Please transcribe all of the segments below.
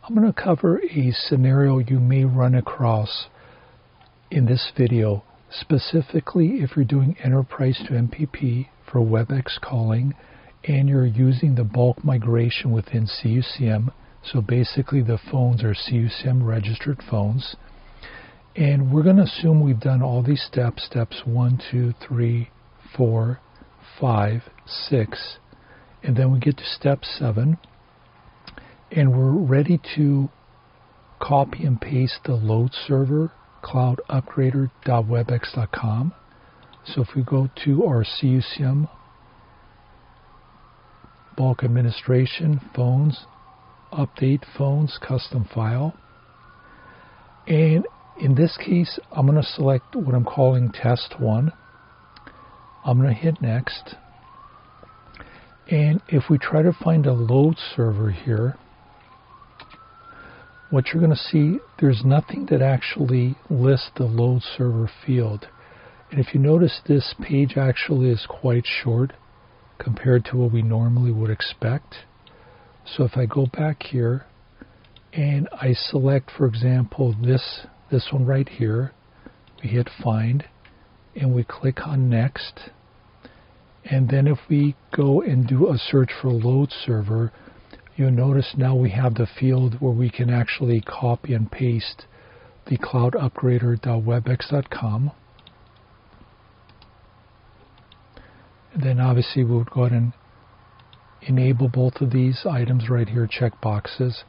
I'm going to cover a scenario you may run across in this video, specifically if you're doing enterprise to MPP for WebEx calling and you're using the bulk migration within CUCM. So basically the phones are CUCM registered phones. And we're going to assume we've done all these steps, steps 1, 2, 3, 4, 5, 6, and then we get to step 7. And we're ready to copy and paste the load server cloudupgrader.webex.com. So if we go to our CUCM bulk administration, phones, update phones, custom file. And in this case, I'm going to select what I'm calling test 1. I'm going to hit next. And if we try to find a load server here, what you're going to see, there's nothing that actually lists the load server field. And if you notice, this page actually is quite short compared to what we normally would expect. So if I go back here and I select, for example, this one right here, we hit find and we click on next. And then if we go and do a search for load server, you'll notice now we have the field where we can actually copy and paste the cloudupgrader.webex.com. And then obviously we would go ahead and enable both of these items right here, check boxes.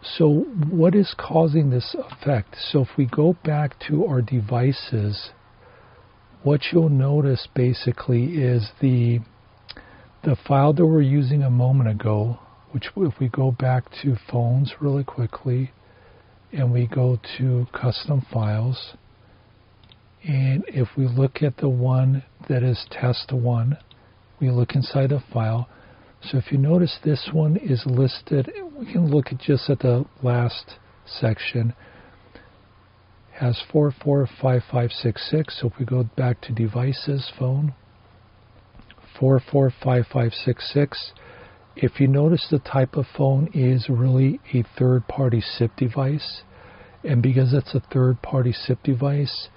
So what is causing this effect? So if we go back to our devices, what you'll notice basically is the file that we're using a moment ago, which if we go back to phones really quickly and we go to custom files, and if we look at the one that is test 1, we look inside the file. So if you notice, this one is listed, we can look at just at the last section, has 445566. So if we go back to devices, phone, 445566. If you notice, the type of phone is really a third-party SIP device, and because it's a third-party SIP device,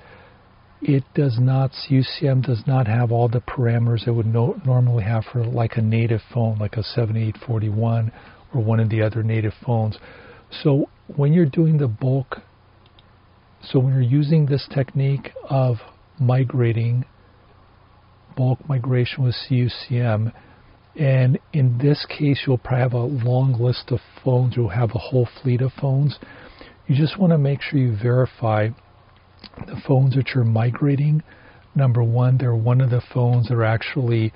it does not, CUCM does not have all the parameters it would normally have for like a native phone, like a 7841 or one of the other native phones. So when you're doing the bulk, so when you're using this technique of migrating, bulk migration with CUCM, and in this case, you'll probably have a long list of phones. You'll have a whole fleet of phones. You just want to make sure you verify the phones that you're migrating. Number one, they're one of the phones that are actually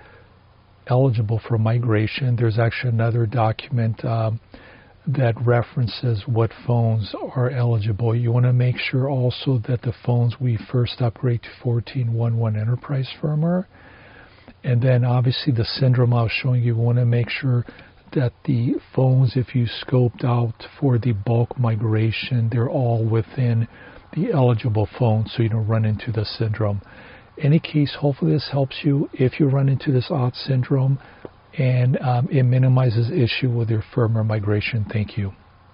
eligible for migration. There's actually another document that references what phones are eligible. You want to make sure also that the phones we first upgrade to 14.11 Enterprise firmware. And then obviously the syndrome I was showing you, want to make sure that the phones, if you scoped out for the bulk migration, they're all within the eligible phones so you don't run into the syndrome. In any case, hopefully this helps you if you run into this odd syndrome, and it minimizes issue with your firmware migration. Thank you.